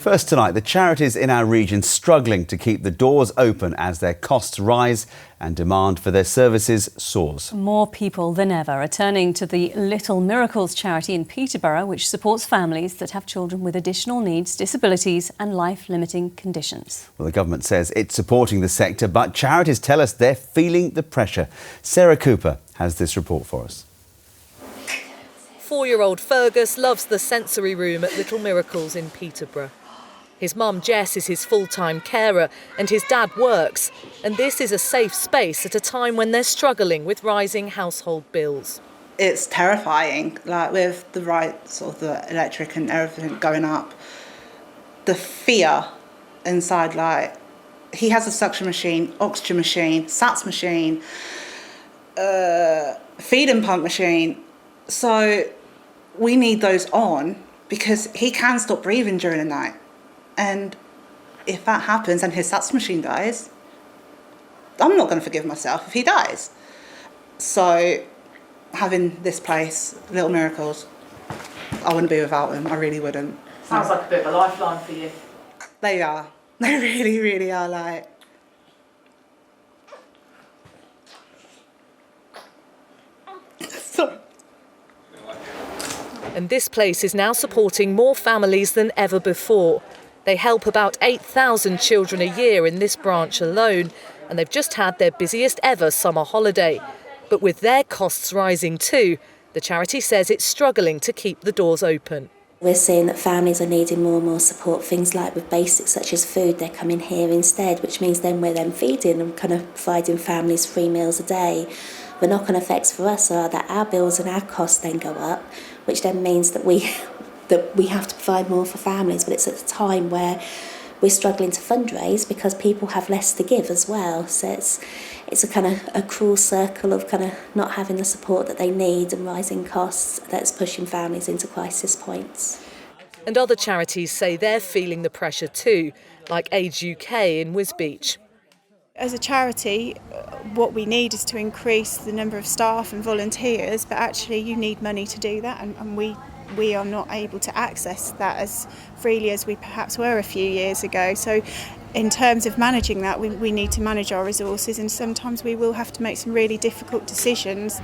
First tonight, the charities in our region struggling to keep the doors open as their costs rise and demand for their services soars. More people than ever are turning to the Little Miracles charity in Peterborough, which supports families that have children with additional needs, disabilities and life-limiting conditions. Well, the government says it's supporting the sector, but charities tell us they're feeling the pressure. Sarah Cooper has this report for us. 4-year-old Fergus loves the sensory room at Little Miracles in Peterborough. His mum, Jess, is his full-time carer and his dad works. And this is a safe space at a time when they're struggling with rising household bills. It's terrifying, like with the sort of the electric and everything going up. The fear inside, like, he has a suction machine, oxygen machine, SATS machine, feeding pump machine. So we need those on because he can stop breathing during the night. And if that happens and his SATS machine dies, I'm not going to forgive myself if he dies. So having this place, Little Miracles, I wouldn't be without them. I really wouldn't. Sounds like a bit of a lifeline for you. They are. They really, really are. Like, sorry. And this place is now supporting more families than ever before. They help about 8,000 children a year in this branch alone, and they've just had their busiest ever summer holiday. But with their costs rising too, the charity says it's struggling to keep the doors open. We're seeing that families are needing more and more support, things like with basics such as food, they're coming here instead, which means then we're then feeding and kind of providing families 3 meals a day. The knock-on effects for us are that our bills and our costs then go up, which then means that we have to provide more for families, but it's at a time where we're struggling to fundraise because people have less to give as well. So it's a kind of a cruel circle of kind of not having the support that they need and rising costs that's pushing families into crisis points. And other charities say they're feeling the pressure too, like Age UK in Wisbech. As a charity, what we need is to increase the number of staff and volunteers, but actually you need money to do that, and we are not able to access that as freely as we perhaps were a few years ago. So in terms of managing that, we need to manage our resources, and sometimes we will have to make some really difficult decisions.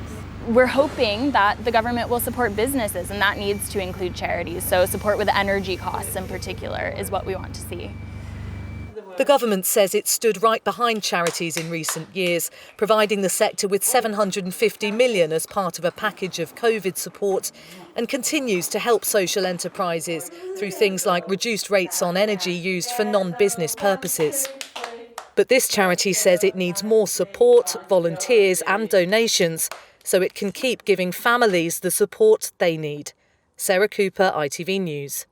We're hoping that the government will support businesses, and that needs to include charities. So support with energy costs in particular is what we want to see. The government says it stood right behind charities in recent years, providing the sector with $750 million as part of a package of COVID support, and continues to help social enterprises through things like reduced rates on energy used for non-business purposes. But this charity says it needs more support, volunteers and donations so it can keep giving families the support they need. Sarah Cooper, ITV News.